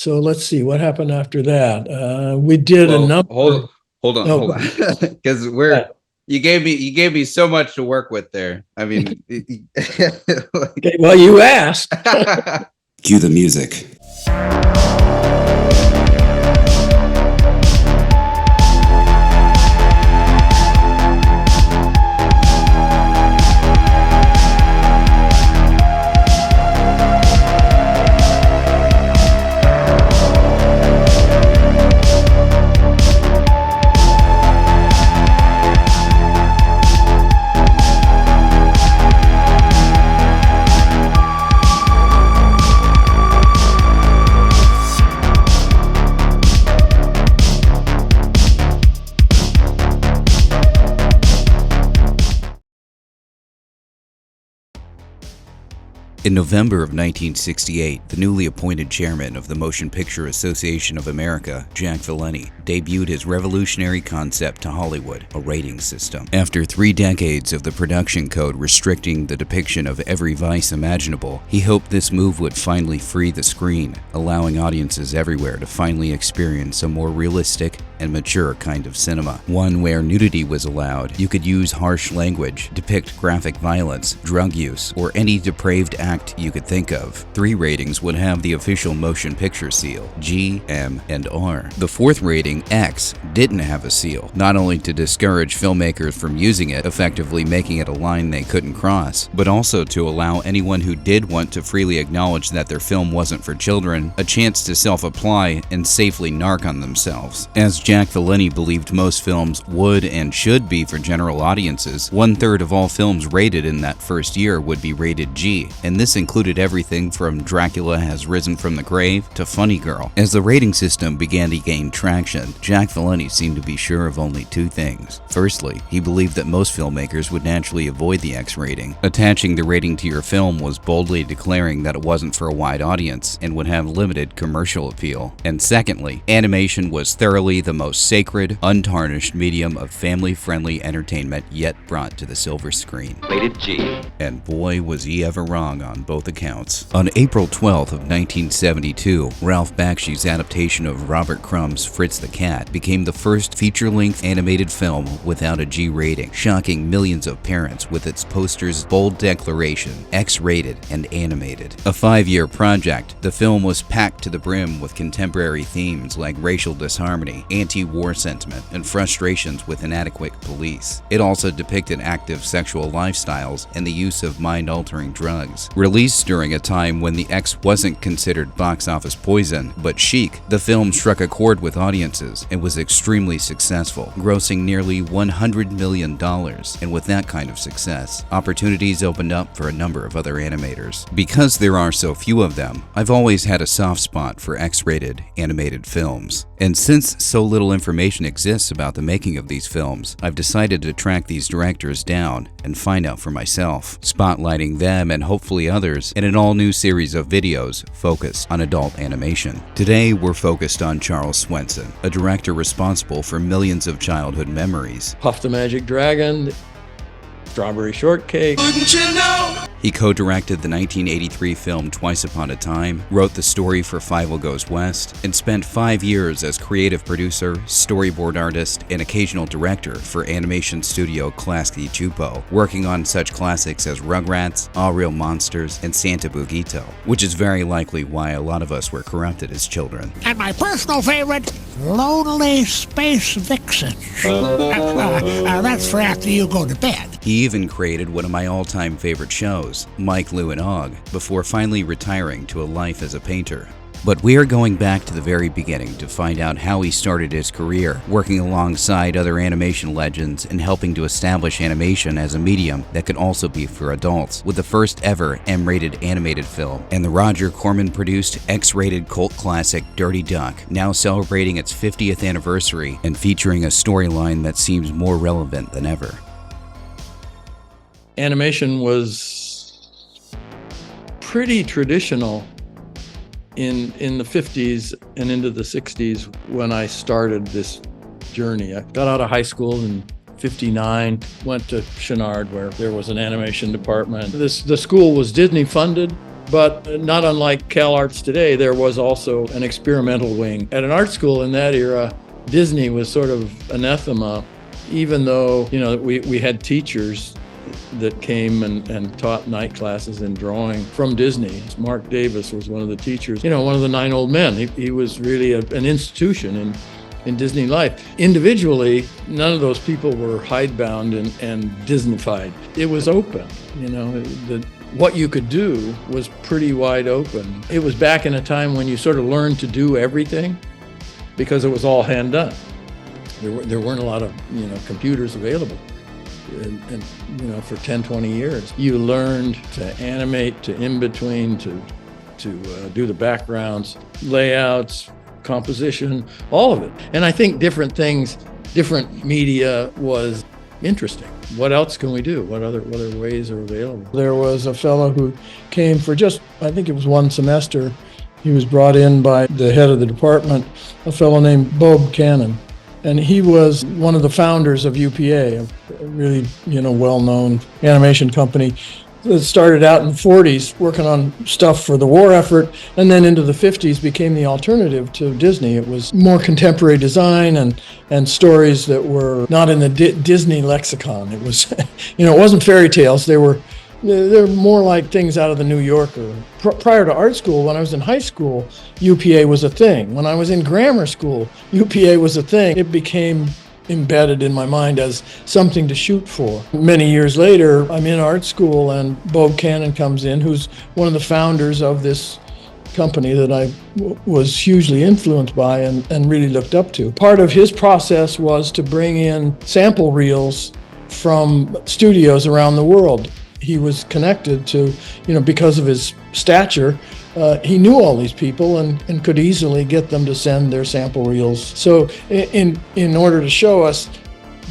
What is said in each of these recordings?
So let's see what happened after that. We did a number. Hold on, because you gave me so much to work with there. I mean, Okay, well, you asked. Cue the music. In November of 1968, the newly appointed chairman of the Motion Picture Association of America, Jack Valenti, debuted his revolutionary concept to Hollywood, a rating system. After 3 decades of the production code restricting the depiction of every vice imaginable, he hoped this move would finally free the screen, allowing audiences everywhere to finally experience a more realistic and mature kind of cinema. One where nudity was allowed, you could use harsh language, depict graphic violence, drug use, or any depraved act you could think of. 3 ratings would have the official motion picture seal, G, M, and R. The 4th rating, X, didn't have a seal, not only to discourage filmmakers from using it, effectively making it a line they couldn't cross, but also to allow anyone who did want to freely acknowledge that their film wasn't for children a chance to self-apply and safely narc on themselves. As Jack Valenti believed most films would and should be for general audiences, 1/3 of all films rated in that first year would be rated G, and this included everything from Dracula Has Risen from the Grave to Funny Girl. As the rating system began to gain traction, Jack Valenti seemed to be sure of only 2 things. Firstly, he believed that most filmmakers would naturally avoid the X rating. Attaching the rating to your film was boldly declaring that it wasn't for a wide audience and would have limited commercial appeal. And secondly, animation was thoroughly the most sacred, untarnished medium of family-friendly entertainment yet brought to the silver screen. Rated G. And boy, was he ever wrong on both accounts. On April 12th of 1972, Ralph Bakshi's adaptation of Robert Crumb's Fritz the Cat became the first feature-length animated film without a G rating, shocking millions of parents with its poster's bold declaration, X-rated and animated. A 5-year project, the film was packed to the brim with contemporary themes like racial disharmony, anti-war sentiment, and frustrations with inadequate police. It also depicted active sexual lifestyles and the use of mind-altering drugs. Released during a time when the X wasn't considered box office poison, but chic, the film struck a chord with audiences and was extremely successful, grossing nearly $100 million. And with that kind of success, opportunities opened up for a number of other animators. Because there are so few of them, I've always had a soft spot for X-rated animated films. And since so little information exists about the making of these films, I've decided to track these directors down and find out for myself, spotlighting them and hopefully others in an all-new series of videos focused on adult animation. Today, we're focused on Charles Swenson, a director responsible for millions of childhood memories. Puff the Magic Dragon, Strawberry Shortcake. Wouldn't you know? He co-directed the 1983 film Twice Upon a Time, wrote the story for Fievel Goes West, and spent 5 years as creative producer, storyboard artist, and occasional director for animation studio Klasky Csupo, working on such classics as Rugrats, All Real Monsters, and Santa Bugito, which is very likely why a lot of us were corrupted as children. And my personal favorite, Lonely Space Vixen. That's for after you go to bed. He even created one of my all-time favorite shows, Mike, Lou, and Og, before finally retiring to a life as a painter. But we are going back to the very beginning to find out how he started his career, working alongside other animation legends and helping to establish animation as a medium that could also be for adults, with the first ever M-rated animated film, and the Roger Corman-produced X-rated cult classic Dirty Duck, now celebrating its 50th anniversary and featuring a storyline that seems more relevant than ever. Animation was pretty traditional in the 50s and into the 60s when I started this journey. I got out of high school in 59, went to Chenard where there was an animation department. The school was Disney funded, But not unlike Cal Arts today, there was also an experimental wing. At an art school in that era, Disney was sort of anathema, even though, we had teachers that came and taught night classes in drawing from Disney. Mark Davis was one of the teachers, one of the 9 old men. He was really an institution in Disney life. Individually, none of those people were hidebound and Disneyfied. It was open, what you could do was pretty wide open. It was back in a time when you sort of learned to do everything because it was all hand done. There weren't a lot of, computers available. And for 10, 20 years, you learned to animate, to in-between, to do the backgrounds, layouts, composition, all of it. And I think different things, different media was interesting. What else can we do? What other ways are available? There was a fellow who came for I think it was one semester. He was brought in by the head of the department, a fellow named Bob Cannon. And he was one of the founders of UPA, a really, well-known animation company that started out in the 40s working on stuff for the war effort, and then into the 50s became the alternative to Disney. It was more contemporary design and stories that were not in the Disney lexicon. It was, it wasn't fairy tales. They're more like things out of the New Yorker. Prior to art school, when I was in high school, UPA was a thing. When I was in grammar school, UPA was a thing. It became embedded in my mind as something to shoot for. Many years later, I'm in art school and Bob Cannon comes in, who's one of the founders of this company that I was hugely influenced by and really looked up to. Part of his process was to bring in sample reels from studios around the world. He was connected to, because of his stature, he knew all these people and could easily get them to send their sample reels. So in order to show us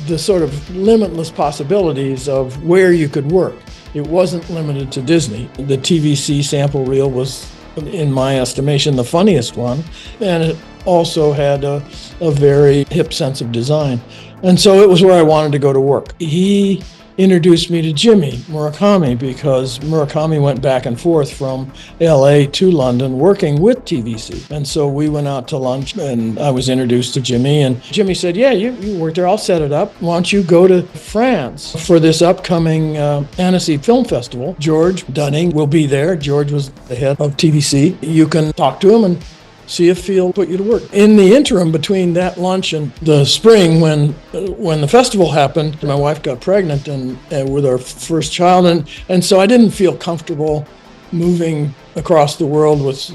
the sort of limitless possibilities of where you could work, it wasn't limited to Disney. The TVC sample reel was, in my estimation, the funniest one, and it also had a very hip sense of design. And so it was where I wanted to go to work. He introduced me to Jimmy Murakami because Murakami went back and forth from LA to London working with TVC. And so we went out to lunch and I was introduced to Jimmy, and Jimmy said, yeah, you work there, I'll set it up. Why don't you go to France for this upcoming Annecy Film Festival? George Dunning will be there. George was the head of TVC. You can talk to him and see if he'll put you to work. In the interim between that lunch and the spring when the festival happened, my wife got pregnant and with our first child, and so I didn't feel comfortable moving across the world with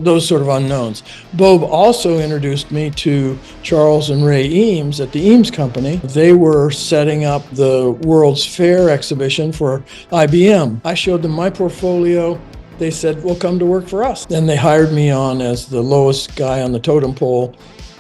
those sort of unknowns. Bob also introduced me to Charles and Ray Eames at the Eames Company. They were setting up the World's Fair exhibition for IBM. I showed them my portfolio. They said, well, come to work for us. And they hired me on as the lowest guy on the totem pole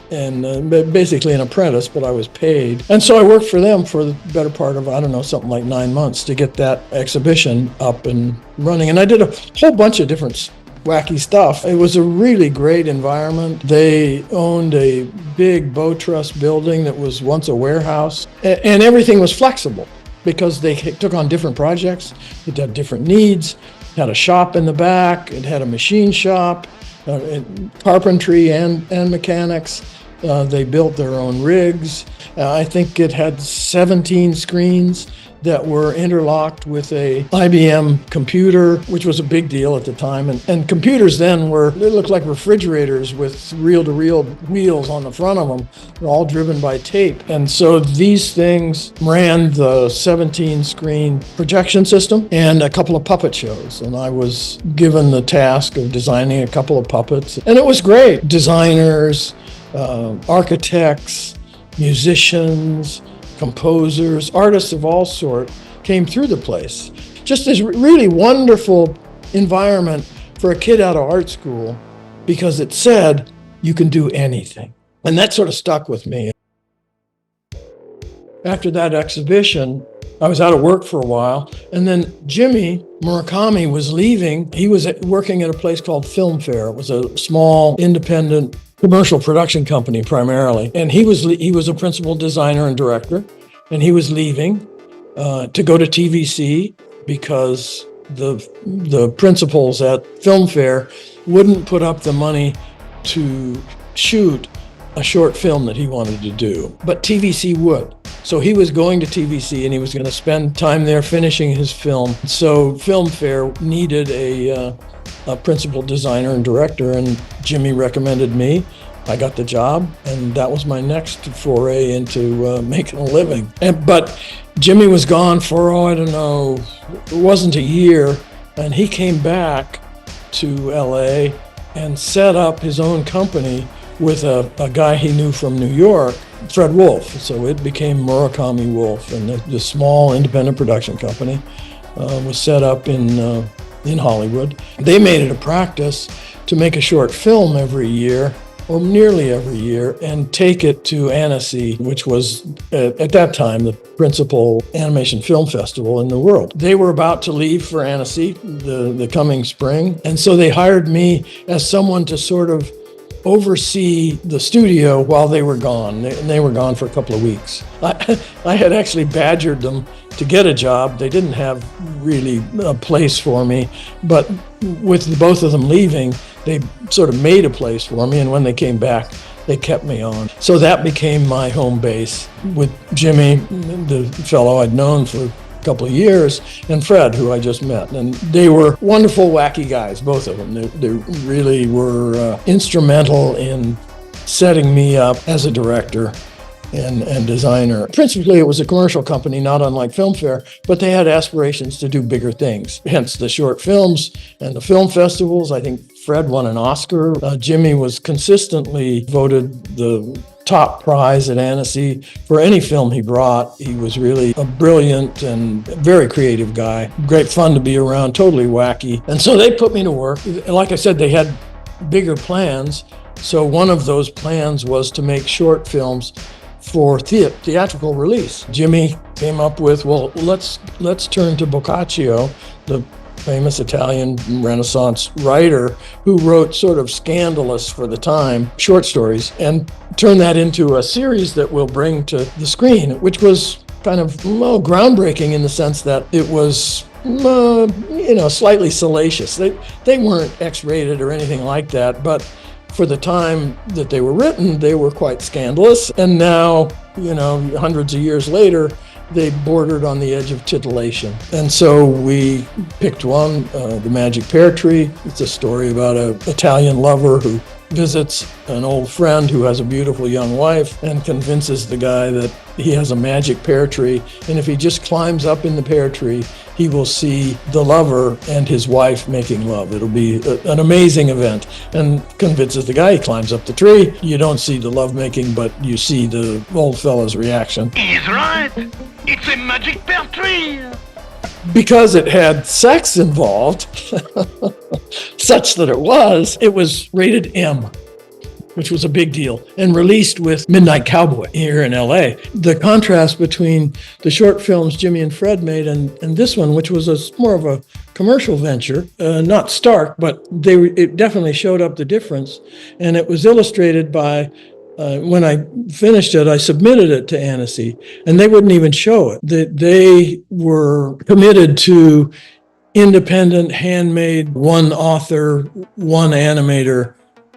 and basically an apprentice, but I was paid. And so I worked for them for the better part of, something like 9 months to get that exhibition up and running. And I did a whole bunch of different wacky stuff. It was a really great environment. They owned a big bow truss building that was once a warehouse, and everything was flexible because they took on different projects. It had different needs. Had a shop in the back. It had a machine shop, carpentry and mechanics. They built their own rigs. I think it had 17 screens that were interlocked with a IBM computer, which was a big deal at the time. And computers then they looked like refrigerators with reel-to-reel wheels on the front of them. They're all driven by tape. And so these things ran the 17-screen projection system and a couple of puppet shows. And I was given the task of designing a couple of puppets. And it was great. Designers, architects, musicians, composers, artists of all sort came through the place. Just this really wonderful environment for a kid out of art school because it said you can do anything. And that sort of stuck with me. After that exhibition, I was out of work for a while, and then Jimmy Murakami was leaving. He was working at a place called Film Fair. It was a small, independent commercial production company primarily. And he was a principal designer and director, and he was leaving to go to TVC because the principals at Film Fair wouldn't put up the money to shoot a short film that he wanted to do, but TVC would. So he was going to TVC and he was going to spend time there finishing his film. So Film Fair needed a principal designer and director, and Jimmy recommended me. I got the job, and that was my next foray into making a living. But Jimmy was gone for, I don't know, it wasn't a year, and he came back to LA and set up his own company with a guy he knew from New York, Fred Wolf. So it became Murakami Wolf, and the small independent production company was set up in Hollywood. They made it a practice to make a short film every year, or nearly every year, and take it to Annecy, which was at that time the principal animation film festival in the world. They were about to leave for Annecy the coming spring, and so they hired me as someone to sort of oversee the studio while they were gone. They were gone for a couple of weeks. I had actually badgered them to get a job. They didn't have really a place for me, but with both of them leaving, they sort of made a place for me, and when they came back, they kept me on. So that became my home base with Jimmy, the fellow I'd known for a couple of years, and Fred, who I just met. And they were wonderful, wacky guys, both of them. They really were instrumental in setting me up as a director and designer. Principally, it was a commercial company, not unlike Film Fair, but they had aspirations to do bigger things. Hence the short films and the film festivals. I think Fred won an Oscar. Jimmy was consistently voted the top prize at Annecy for any film he brought. He was really a brilliant and very creative guy. Great fun to be around, totally wacky. And so they put me to work. Like I said, they had bigger plans. So one of those plans was to make short films for theatrical release. Jimmy came up with, well, let's turn to Boccaccio, the famous Italian Renaissance writer who wrote sort of scandalous for the time short stories, and turn that into a series that we'll bring to the screen, which was kind of groundbreaking in the sense that it was slightly salacious. They weren't X-rated or anything like that, but for the time that they were written, they were quite scandalous. And now, hundreds of years later, they bordered on the edge of titillation. And so we picked one, The Magic Pear Tree. It's a story about an Italian lover who visits an old friend who has a beautiful young wife and convinces the guy that he has a magic pear tree, and if he just climbs up in the pear tree, he will see the lover and his wife making love. It'll be an amazing event, and convinces the guy. He climbs up the tree. You don't see the lovemaking, but you see the old fella's reaction. He's right. It's a magic pear tree. Because it had sex involved, such that it was rated M, which was a big deal, and released with Midnight Cowboy here in LA. The contrast between the short films Jimmy and Fred made and this one, which was more of a commercial venture, not stark, but it definitely showed up the difference. And it was illustrated by, when I finished it, I submitted it to Annecy, and they wouldn't even show it. They were committed to independent, handmade, one author, one animator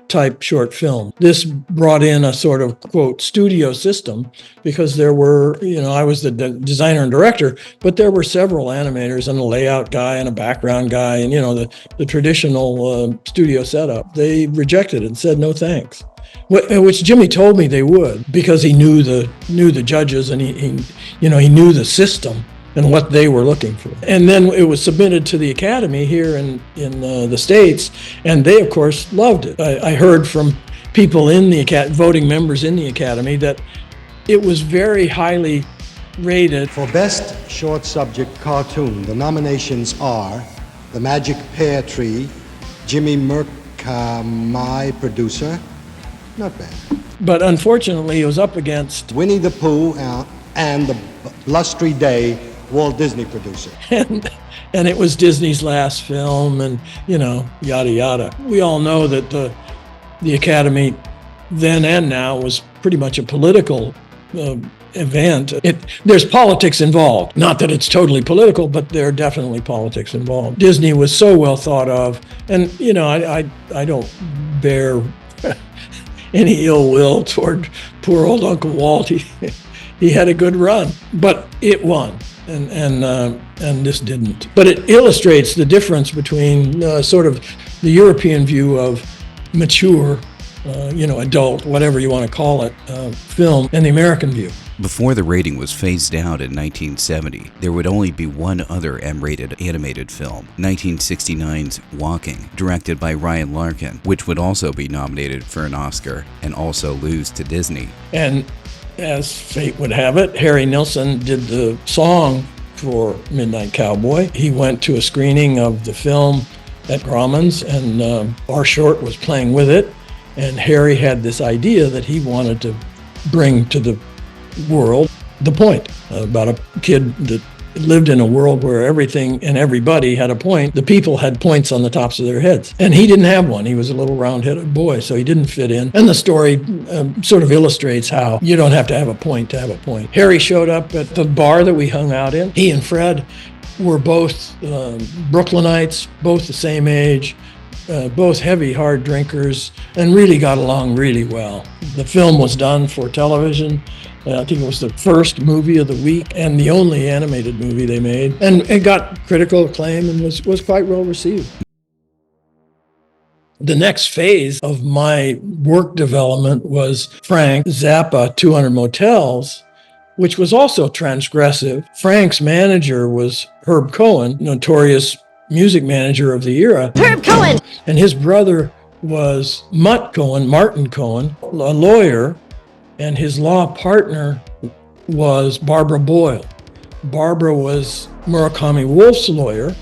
type short film. This brought in a sort of, quote, studio system, because there were, I was the designer and director, but there were several animators and a layout guy and a background guy and, the traditional studio setup. They rejected it and said, no thanks. Which Jimmy told me they would, because he knew the judges, and he knew the system and what they were looking for. And then it was submitted to the Academy here in the States, and they, of course, loved it. I heard from people in the voting members in the Academy that it was very highly rated. For Best Short Subject Cartoon, the nominations are The Magic Pear Tree, Jimmy Murakami, producer. Not bad. But unfortunately, it was up against Winnie the Pooh and The Blustery Day, Walt Disney producer. And it was Disney's last film, and, yada, yada. We all know that the Academy then and now was pretty much a political event. There's politics involved. Not that it's totally political, but there are definitely politics involved. Disney was so well thought of, and I don't bear any ill will toward poor old Uncle Walt. He had a good run, but it won, and this didn't. But it illustrates the difference between sort of the European view of mature, adult, whatever you want to call it, film, and the American view. Before the rating was phased out in 1970, there would only be one other M-rated animated film, 1969's Walking, directed by Ryan Larkin, which would also be nominated for an Oscar and also lose to Disney. And as fate would have it, Harry Nilsson did the song for Midnight Cowboy. He went to a screening of the film at Grauman's, and our short was playing with it. And Harry had this idea that he wanted to bring to the world the point about a kid that lived in a world where everything and everybody had a point. The people had points on the tops of their heads, and he didn't have one. He was a little round-headed boy, so he didn't fit in. And the story sort of illustrates how you don't have to have a point to have a point. Harry showed up at the bar that we hung out in. He and Fred were both Brooklynites, both the same age, both heavy, hard drinkers, and really got along really well. The film was done for television. I think it was the first movie of the week and the only animated movie they made. And it got critical acclaim and was quite well received. The next phase of my work development was Frank Zappa 200 Motels, which was also transgressive. Frank's manager was Herb Cohen, notorious music manager of the era. Herb Cohen! And his brother was Martin Cohen, a lawyer, and his law partner was Barbara Boyle. Barbara was Murakami Wolf's lawyer,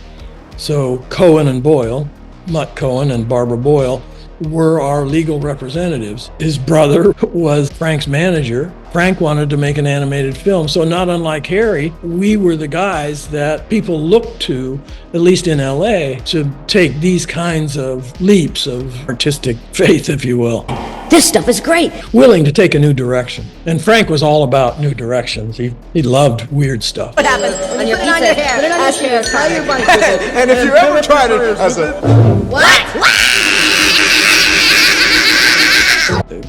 so Cohen and Boyle, Mutt Cohen and Barbara Boyle, were our legal representatives. His brother was Frank's manager. Frank wanted to make an animated film, so not unlike Harry, we were the guys that people looked to, at least in LA, to take these kinds of leaps of artistic faith, if you will. This stuff is great. Willing to take a new direction. And Frank was all about new directions. He loved weird stuff. What happens when you put it on your hair? Put it on your hair. And if you ever tried it as a... What?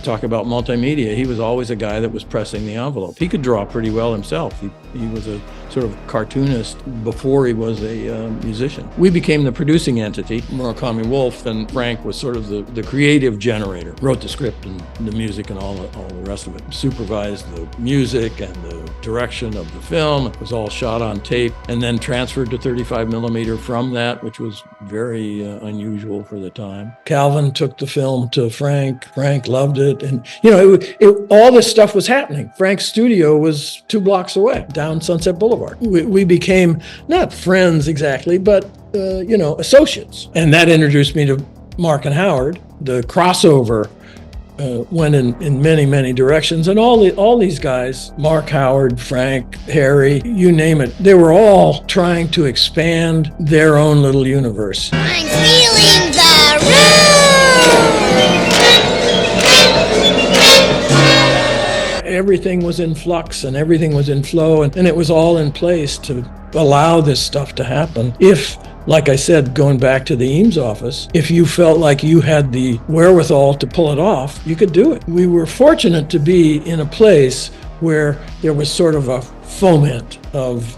Talk about multimedia. He was always a guy that was pressing the envelope. He could draw pretty well himself. He was a sort of cartoonist before he was a musician. We became the producing entity, Murakami Wolf, and Frank was sort of the creative generator. Wrote the script and the music and all the rest of it. Supervised the music and the direction of the film. It was all shot on tape and then transferred to 35 millimeter from that, which was very unusual for the time. Calvin took the film to Frank. Frank loved it. And, all this stuff was happening. Frank's studio was 2 blocks away, down Sunset Boulevard. We became not friends exactly, but, associates. And that introduced me to Mark and Howard. The crossover went in many, many directions. And all these guys, Mark, Howard, Frank, Harry, you name it, they were all trying to expand their own little universe. I'm feeling the room! Everything was in flux and everything was in flow, and it was all in place to allow this stuff to happen. If, like I said, going back to the Eames office, if you felt like you had the wherewithal to pull it off, you could do it. We were fortunate to be in a place where there was sort of a foment of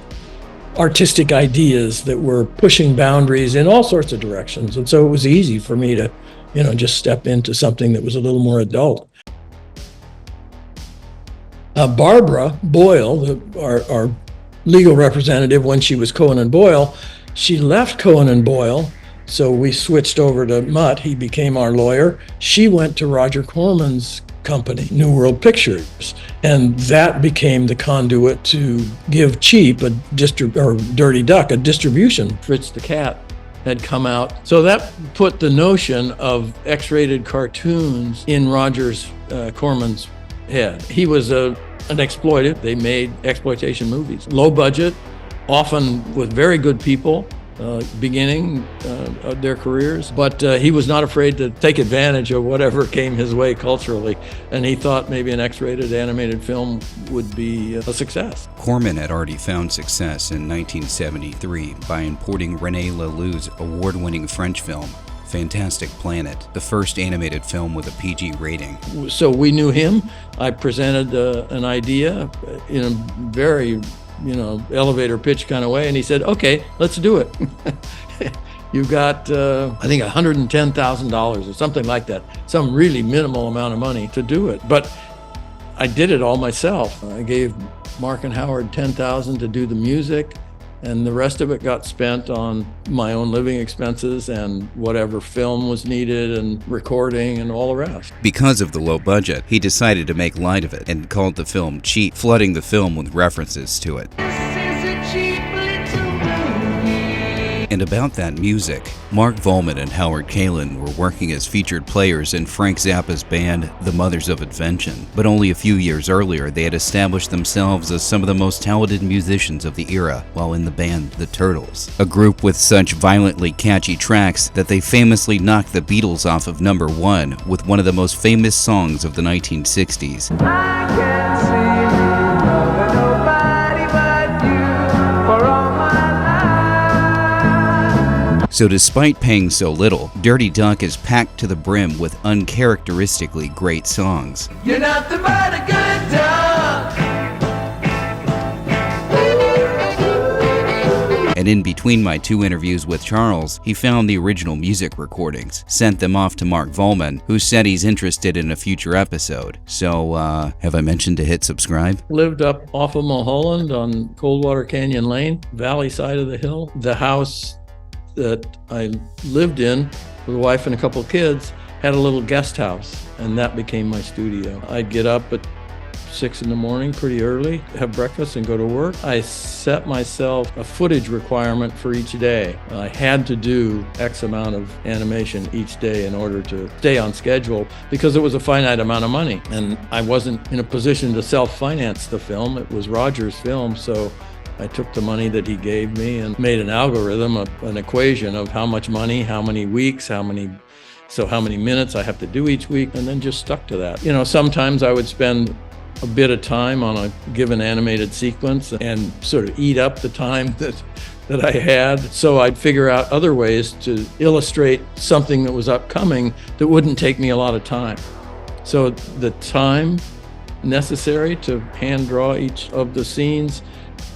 artistic ideas that were pushing boundaries in all sorts of directions. And so it was easy for me to, just step into something that was a little more adult. Barbara Boyle, our legal representative when she was Cohen and Boyle, she left Cohen and Boyle, so we switched over to Mutt. He became our lawyer. She went to Roger Corman's company, New World Pictures, and that became the conduit to give Cheap Dirty Duck a distribution. Fritz the Cat had come out, so that put the notion of X-rated cartoons in Roger's Corman's head. He was an exploitive. They made exploitation movies. Low budget, often with very good people, beginning of their careers, but he was not afraid to take advantage of whatever came his way culturally, and he thought maybe an X-rated animated film would be a success. Corman had already found success in 1973 by importing René Laloux's award-winning French film, Fantastic Planet, the first animated film with a PG rating. So we knew him. I presented an idea in a very elevator pitch kind of way, and he said, okay, let's do it. You got, I think, $110,000 or something like that, some really minimal amount of money to do it. But I did it all myself. I gave Mark and Howard $10,000 to do the music, and the rest of it got spent on my own living expenses and whatever film was needed and recording and all the rest. Because of the low budget, he decided to make light of it and called the film cheap, flooding the film with references to it. And about that music, Mark Volman and Howard Kalin were working as featured players in Frank Zappa's band, The Mothers of Invention. But only a few years earlier, they had established themselves as some of the most talented musicians of the era while in the band The Turtles, a group with such violently catchy tracks that they famously knocked the Beatles off of #1 with one of the most famous songs of the 1960s. I can't see nobody but you for all my life. So despite paying so little, Dirty Duck is packed to the brim with uncharacteristically great songs. You're nothing but a good duck. And in between my two interviews with Charles, he found the original music recordings, sent them off to Mark Volman, who said he's interested in a future episode. So, have I mentioned to hit subscribe? Lived up off of Mulholland on Coldwater Canyon Lane, valley side of the hill. The house that I lived in with a wife and a couple of kids had a little guest house, and that became my studio. I'd get up at 6 in the morning pretty early, have breakfast and go to work. I set myself a footage requirement for each day. I had to do X amount of animation each day in order to stay on schedule because it was a finite amount of money, and I wasn't in a position to self-finance the film. It was Roger's film, so I took the money that he gave me and made an algorithm, an equation of how much money, how many weeks, how many minutes I have to do each week, and then just stuck to that. Sometimes I would spend a bit of time on a given animated sequence and sort of eat up the time that I had. So I'd figure out other ways to illustrate something that was upcoming that wouldn't take me a lot of time. So the time necessary to hand draw each of the scenes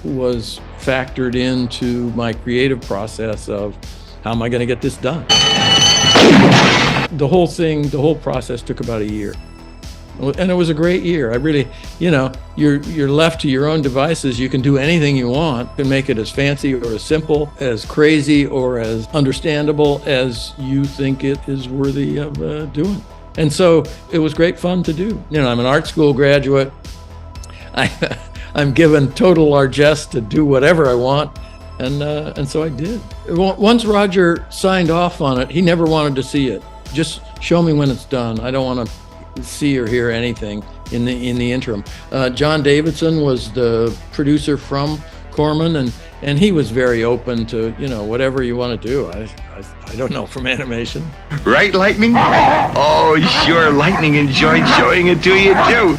was factored into my creative process of how am I going to get this done. The whole process took about a year. And it was a great year. I really, you're left to your own devices. You can do anything you want. You can make it as fancy or as simple, as crazy or as understandable as you think it is worthy of doing. And so it was great fun to do. I'm an art school graduate. I'm given total largesse to do whatever I want, and so I did. Once Roger signed off on it, he never wanted to see it. Just show me when it's done. I don't want to see or hear anything in the interim. John Davidson was the producer from Corman, and he was very open to whatever you want to do. I don't know from animation. Right, Lightning? Oh, sure, Lightning enjoyed showing it to you, too.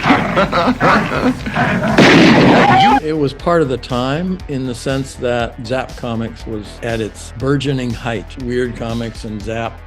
It was part of the time in the sense that Zap Comics was at its burgeoning height. Weird Comics and Zap,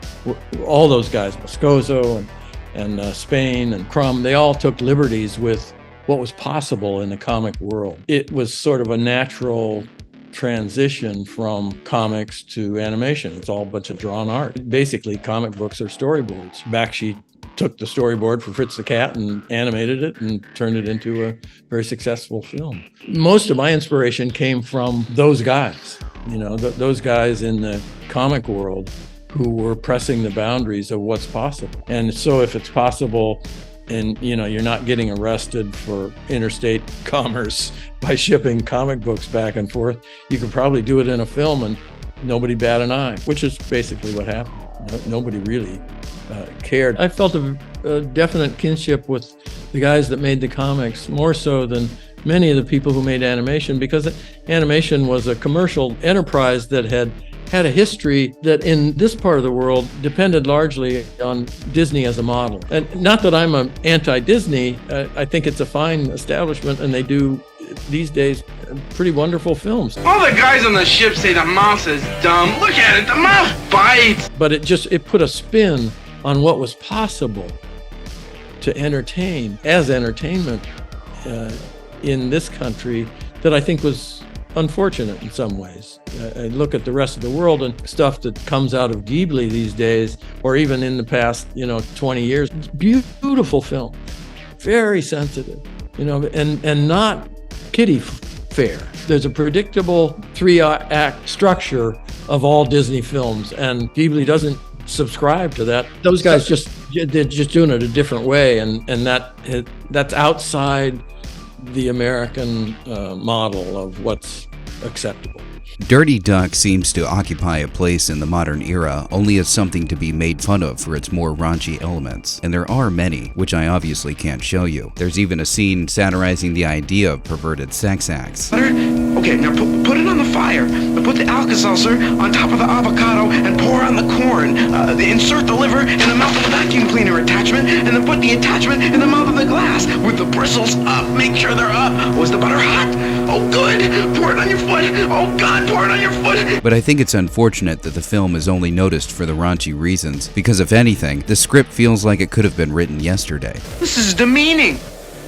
all those guys, Moscoso and Spain and Crumb, they all took liberties with what was possible in the comic world. It was sort of a natural transition from comics to animation. It's all a bunch of drawn art. Basically, comic books are storyboards. Bakshi took the storyboard for Fritz the Cat and animated it and turned it into a very successful film. Most of my inspiration came from those guys, those guys in the comic world who were pressing the boundaries of what's possible. And so if it's possible and you're not getting arrested for interstate commerce by shipping comic books back and forth, you could probably do it in a film and nobody bat an eye, which is basically what happened. Nobody really cared. I felt a definite kinship with the guys that made the comics, more so than many of the people who made animation, because animation was a commercial enterprise that had had a history that in this part of the world depended largely on Disney as a model. And not that I'm an anti-Disney, I think it's a fine establishment and they do these days pretty wonderful films. All the guys on the ship say the mouse is dumb. Look at it, the mouse bites. But it put a spin on what was possible to entertain as entertainment in this country that I think was unfortunate in some ways. I look at the rest of the world and stuff that comes out of Ghibli these days, or even in the past, 20 years. Beautiful film, very sensitive, and not kiddie fair. There's a predictable 3-act structure of all Disney films, and Ghibli doesn't subscribe to that. Those guys they're just doing it a different way, and that's outside the American model of what's acceptable. Dirty Duck seems to occupy a place in the modern era only as something to be made fun of for its more raunchy elements, and there are many, which I obviously can't show you. There's even a scene satirizing the idea of perverted sex acts. Okay, now put it on the fire. Put the Alka-Seltzer on top of the avocado and pour on the corn. Insert the liver in the mouth of the vacuum cleaner attachment, and then put the attachment in the mouth of the glass with the bristles up. Make sure they're up. Was the butter hot? Oh, good. Pour it on your foot. Oh, God, pour it on your foot. But I think it's unfortunate that the film is only noticed for the raunchy reasons, because if anything, the script feels like it could have been written yesterday. This is demeaning.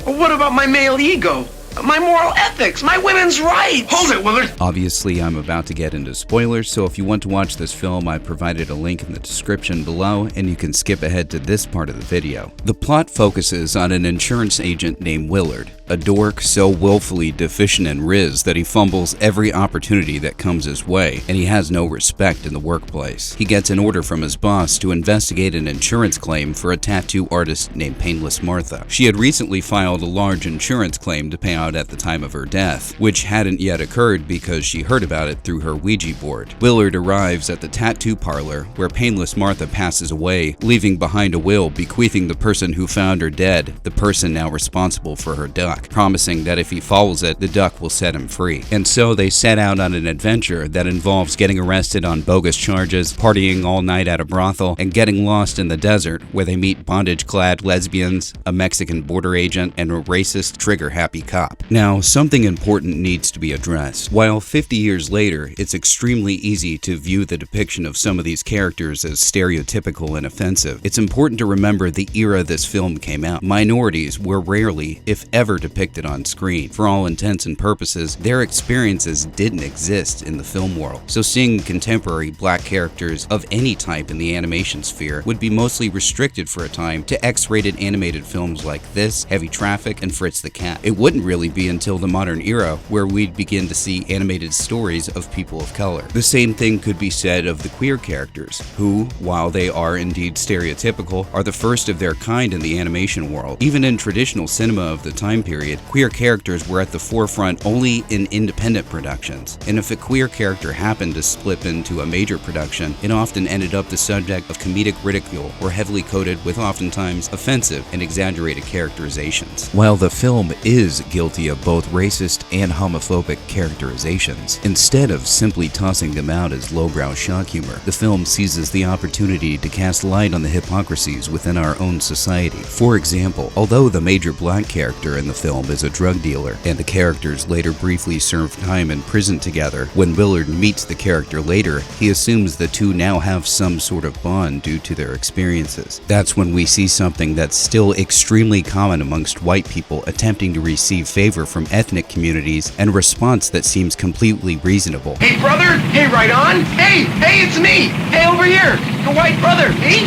What about my male ego? My moral ethics, my women's rights. Hold it, Willard. Obviously, I'm about to get into spoilers, so if you want to watch this film, I provided a link in the description below, and you can skip ahead to this part of the video. The plot focuses on an insurance agent named Willard, a dork so willfully deficient in riz that he fumbles every opportunity that comes his way, and he has no respect in the workplace. He gets an order from his boss to investigate an insurance claim for a tattoo artist named Painless Martha. She had recently filed a large insurance claim to pay out at the time of her death, which hadn't yet occurred because she heard about it through her Ouija board. Willard arrives at the tattoo parlor where Painless Martha passes away, leaving behind a will bequeathing the person who found her dead, the person now responsible for her duck, promising that if he follows it, the duck will set him free. And so they set out on an adventure that involves getting arrested on bogus charges, partying all night at a brothel, and getting lost in the desert where they meet bondage-clad lesbians, a Mexican border agent, and a racist, trigger-happy cop. Now, something important needs to be addressed. While 50 years later, it's extremely easy to view the depiction of some of these characters as stereotypical and offensive, it's important to remember the era this film came out. Minorities were rarely, if ever, depicted on screen. For all intents and purposes, their experiences didn't exist in the film world. So seeing contemporary black characters of any type in the animation sphere would be mostly restricted for a time to X-rated animated films like this, Heavy Traffic, and Fritz the Cat. It wouldn't really be until the modern era where we'd begin to see animated stories of people of color. The same thing could be said of the queer characters, who, while they are indeed stereotypical, are the first of their kind in the animation world. Even in traditional cinema of the time period, queer characters were at the forefront only in independent productions, and if a queer character happened to slip into a major production, it often ended up the subject of comedic ridicule or heavily coated with oftentimes offensive and exaggerated characterizations. While the film is guilty of both racist and homophobic characterizations, instead of simply tossing them out as lowbrow shock humor, the film seizes the opportunity to cast light on the hypocrisies within our own society. For example, although the major black character in the film is a drug dealer, and the characters later briefly serve time in prison together, when Willard meets the character later, he assumes the two now have some sort of bond due to their experiences. That's when we see something that's still extremely common amongst white people attempting to receive favor from ethnic communities, and a response that seems completely reasonable. Hey, brother! Hey, right on! Hey, it's me! Hey, over here! Your white brother! Hey!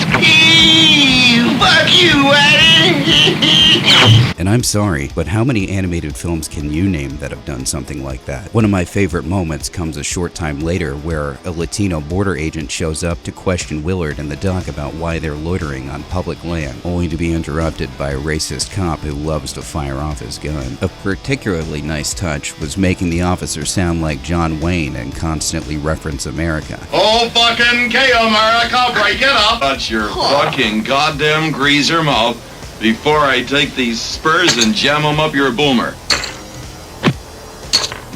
Fuck you, And I'm sorry, but how many animated films can you name that have done something like that? One of my favorite moments comes a short time later where a Latino border agent shows up to question Willard and the duck about why they're loitering on public land, only to be interrupted by a racist cop who loves to fire off his gun. A particularly nice touch was making the officer sound like John Wayne and constantly reference America. Oh, fucking K, America, break it up. Shut your fucking goddamn greaser mouth before I take these spurs and jam them up your boomer.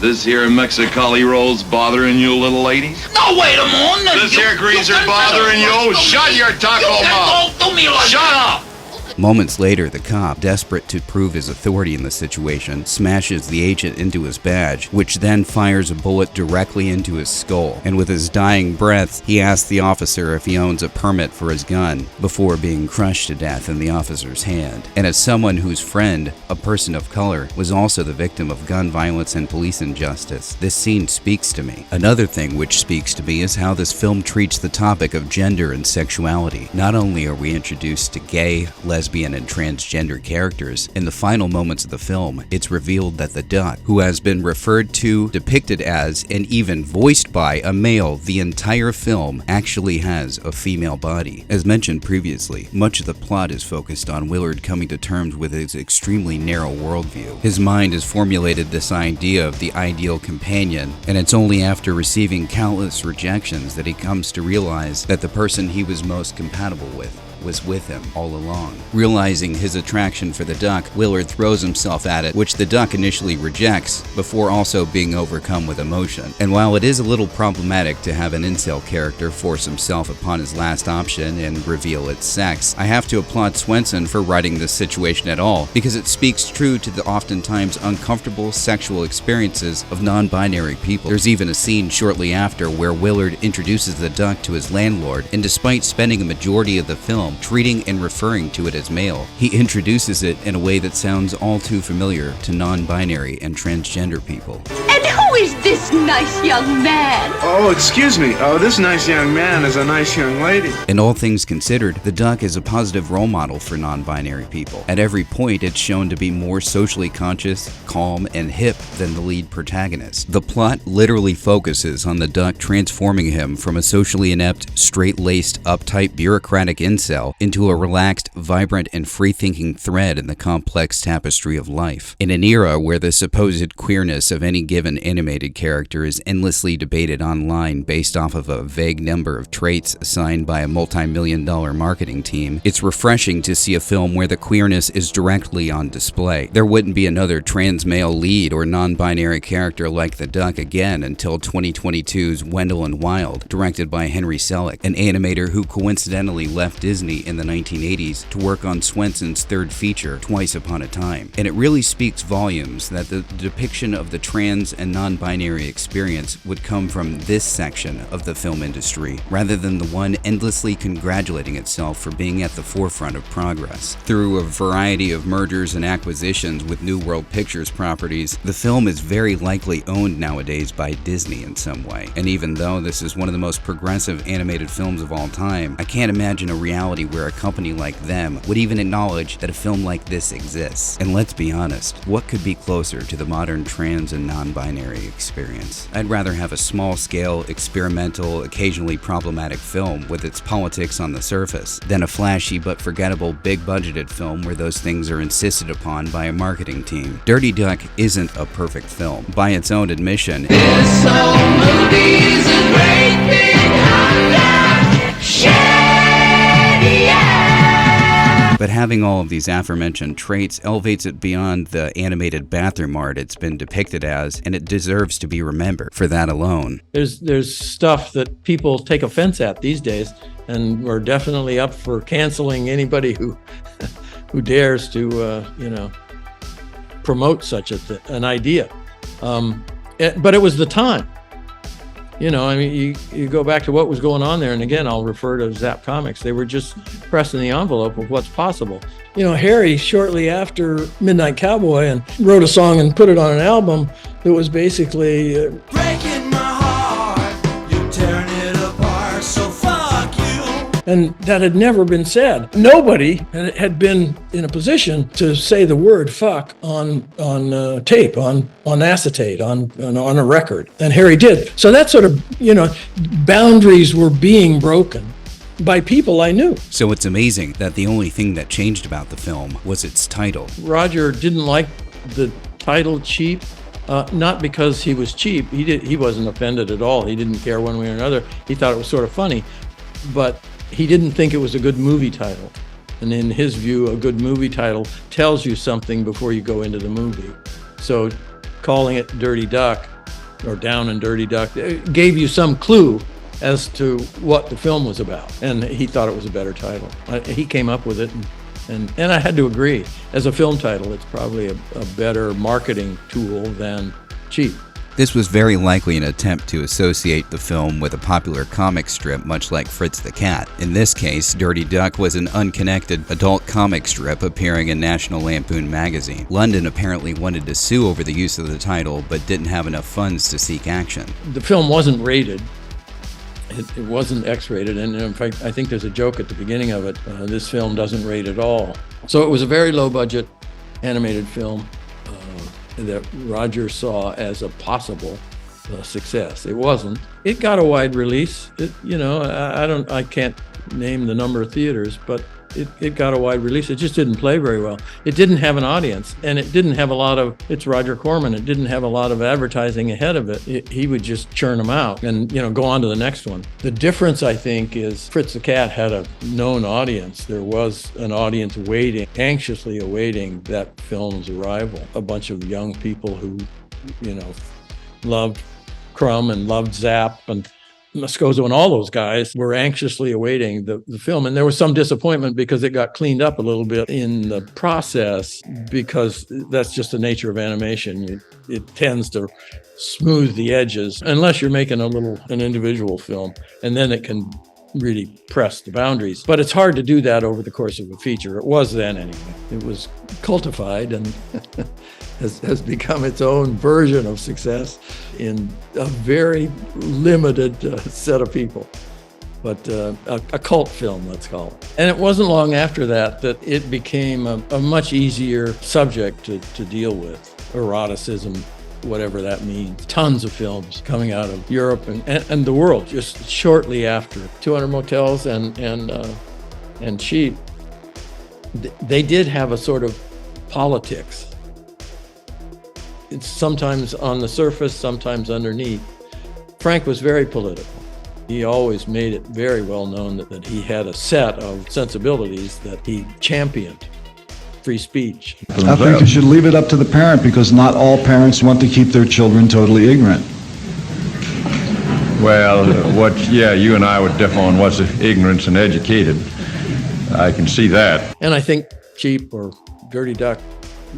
This here Mexicali roll's bothering you, little ladies? No, wait a moment. This here greaser bothering you? Shut your taco mouth! Shut up! Moments later, the cop, desperate to prove his authority in the situation, smashes the agent into his badge, which then fires a bullet directly into his skull. And with his dying breath, he asks the officer if he owns a permit for his gun, before being crushed to death in the officer's hand. And as someone whose friend, a person of color, was also the victim of gun violence and police injustice, this scene speaks to me. Another thing which speaks to me is how this film treats the topic of gender and sexuality. Not only are we introduced to gay, lesbian, and transgender characters, in the final moments of the film, it's revealed that the duck, who has been referred to, depicted as, and even voiced by a male the entire film, actually has a female body. As mentioned previously, much of the plot is focused on Willard coming to terms with his extremely narrow worldview. His mind has formulated this idea of the ideal companion, and it's only after receiving countless rejections that he comes to realize that the person he was most compatible with was with him all along. Realizing his attraction for the duck, Willard throws himself at it, which the duck initially rejects, before also being overcome with emotion. And while it is a little problematic to have an incel character force himself upon his last option and reveal its sex, I have to applaud Swenson for writing this situation at all, because it speaks true to the oftentimes uncomfortable sexual experiences of non-binary people. There's even a scene shortly after where Willard introduces the duck to his landlord, and despite spending a majority of the film treating and referring to it as male, he introduces it in a way that sounds all too familiar to non-binary and transgender people. And who is this nice young man? Oh, excuse me. Oh, this nice young man is a nice young lady. In all things considered, the duck is a positive role model for non-binary people. At every point, it's shown to be more socially conscious, calm, and hip than the lead protagonist. The plot literally focuses on the duck transforming him from a socially inept, straight-laced, uptight, bureaucratic incel into a relaxed, vibrant, and free-thinking thread in the complex tapestry of life. In an era where the supposed queerness of any given animated character is endlessly debated online based off of a vague number of traits assigned by a multi-million-dollar marketing team, it's refreshing to see a film where the queerness is directly on display. There wouldn't be another trans male lead or non-binary character like the duck again until 2022's Wendell and Wild, directed by Henry Selick, an animator who coincidentally left Disney in the 1980s to work on Swenson's third feature, Twice Upon a Time. And it really speaks volumes that the depiction of the trans and non-binary experience would come from this section of the film industry, rather than the one endlessly congratulating itself for being at the forefront of progress. Through a variety of mergers and acquisitions with New World Pictures properties, the film is very likely owned nowadays by Disney in some way. And even though this is one of the most progressive animated films of all time, I can't imagine a reality where a company like them would even acknowledge that a film like this exists. And let's be honest, what could be closer to the modern trans and non-binary experience? I'd rather have a small-scale, experimental, occasionally problematic film with its politics on the surface than a flashy but forgettable big-budgeted film where those things are insisted upon by a marketing team. Dirty Duck isn't a perfect film. By its own admission, this old movie's a great big hot shady, yeah. But having all of these aforementioned traits elevates it beyond the animated bathroom art it's been depicted as, and it deserves to be remembered for that alone. There's stuff that people take offense at these days, and we're definitely up for canceling anybody who dares to promote such an idea. But it was the time. I mean, you go back to what was going on there, and again, I'll refer to Zap Comics. They were just pressing the envelope of what's possible. Harry, shortly after Midnight Cowboy, and wrote a song and put it on an album that was basically breaking my heart, you're tearing it apart, so fuck you. And that had never been said. Nobody had been in a position to say the word fuck on tape, on acetate, on a record. And Harry did. So that sort of, boundaries were being broken by people I knew. So it's amazing that the only thing that changed about the film was its title. Roger didn't like the title cheap, not because he was cheap. He wasn't offended at all. He didn't care one way or another. He thought it was sort of funny, but he didn't think it was a good movie title. And in his view, a good movie title tells you something before you go into the movie. So calling it Dirty Duck or Down and Dirty Duck gave you some clue as to what the film was about. And he thought it was a better title. He came up with it, and I had to agree. As a film title, it's probably a better marketing tool than Cheap. This was very likely an attempt to associate the film with a popular comic strip, much like Fritz the Cat. In this case, Dirty Duck was an unconnected adult comic strip appearing in National Lampoon magazine. London apparently wanted to sue over the use of the title, but didn't have enough funds to seek action. The film wasn't rated. It wasn't X-rated, and in fact, I think there's a joke at the beginning of it. This film doesn't rate at all. So it was a very low-budget animated film that Roger saw as a possible success. It wasn't. It got a wide release. I can't name the number of theaters, but it got a wide release. It just didn't play very well. It didn't have an audience, and it didn't have a lot of, it's Roger Corman, it didn't have a lot of advertising ahead of it. He would just churn them out and, go on to the next one. The difference, I think, is Fritz the Cat had a known audience. There was an audience anxiously awaiting that film's arrival. A bunch of young people who, loved Crumb and loved Zap and Moscoso and all those guys were anxiously awaiting the film. And there was some disappointment because it got cleaned up a little bit in the process, because that's just the nature of animation. It tends to smooth the edges unless you're making an individual film, and then it can really press the boundaries. But it's hard to do that over the course of a feature. It was then anyway. It was cultified and has become its own version of success in a very limited set of people. But a cult film, let's call it. And it wasn't long after that it became a much easier subject to deal with. Eroticism, whatever that means. Tons of films coming out of Europe and the world just shortly after. 200 Motels and Cheap, they did have a sort of politics. It's sometimes on the surface, sometimes underneath. Frank was very political. He always made it very well known that he had a set of sensibilities that he championed. Free speech. I think you should leave it up to the parent, because not all parents want to keep their children totally ignorant. Well, you and I would differ on what's ignorance and educated. I can see that. And I think Cheap or Dirty Duck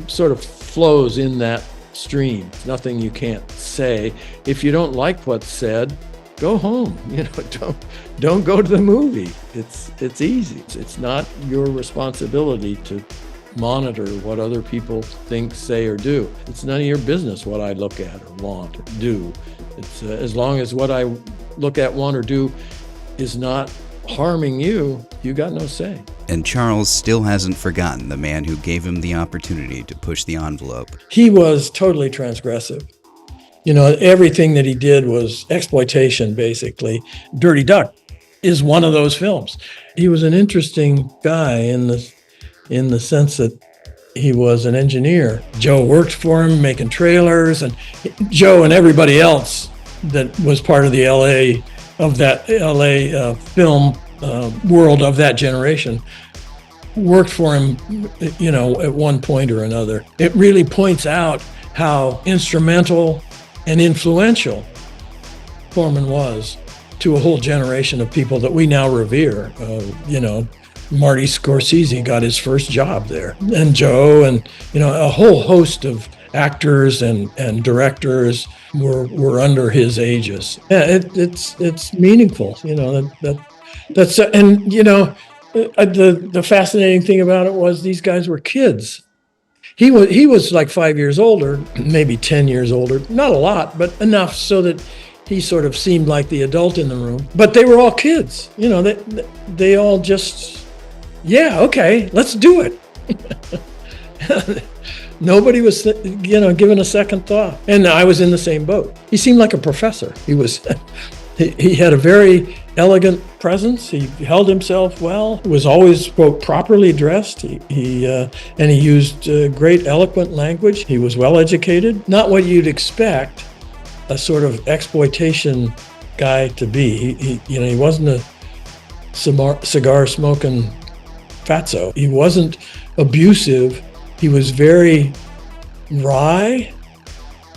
sort of flows in that stream. Nothing you can't say. If you don't like what's said, go home. Don't go to the movie. It's easy. It's not your responsibility to monitor what other people think, say, or do. It's none of your business what I look at or want or do. It's as long as what I look at, want, or do is not harming you, you got no say. And Charles still hasn't forgotten the man who gave him the opportunity to push the envelope. He was totally transgressive. Everything that he did was exploitation, basically. Dirty Duck is one of those films. He was an interesting guy in the sense that he was an engineer. Joe worked for him making trailers, and Joe and everybody else that was part of the LA film world of that generation worked for him, at one point or another. It really points out how instrumental and influential Corman was to a whole generation of people that we now revere. Marty Scorsese got his first job there, and Joe, and a whole host of actors and directors were under his aegis. Yeah, it's meaningful, that's and the fascinating thing about it was these guys were kids. He was like 5 years older, maybe 10 years older, not a lot, but enough so that he sort of seemed like the adult in the room. But they were all kids, they all just. Yeah, okay, let's do it. Nobody was, given a second thought. And I was in the same boat. He seemed like a professor. He had a very elegant presence. He held himself well, was always, quote, properly dressed. And he used great eloquent language. He was well educated. Not what you'd expect a sort of exploitation guy to be. He wasn't a cigar smoking fatso. He wasn't abusive. He was very wry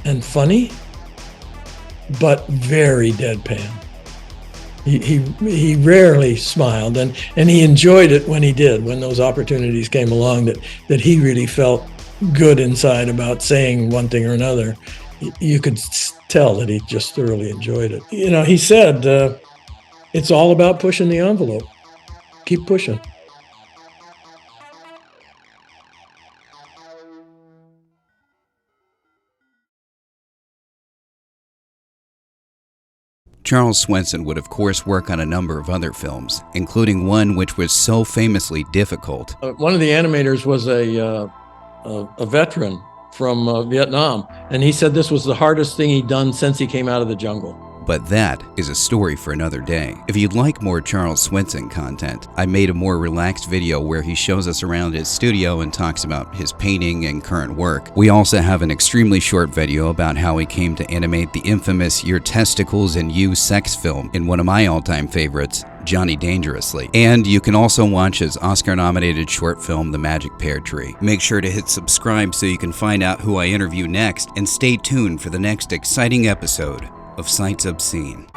and funny, but very deadpan. He rarely smiled, and he enjoyed it when he did, when those opportunities came along that he really felt good inside about saying one thing or another. You could tell that he just thoroughly enjoyed it. You know, he said, it's all about pushing the envelope. Keep pushing. Charles Swenson would of course work on a number of other films, including one which was so famously difficult. One of the animators was a veteran from Vietnam, and he said this was the hardest thing he'd done since he came out of the jungle. But that is a story for another day. If you'd like more Charles Swenson content, I made a more relaxed video where he shows us around his studio and talks about his painting and current work. We also have an extremely short video about how he came to animate the infamous Your Testicles and You sex film in one of my all-time favorites, Johnny Dangerously. And you can also watch his Oscar-nominated short film, The Magic Pear Tree. Make sure to hit subscribe so you can find out who I interview next, and stay tuned for the next exciting episode of Sights Obscene.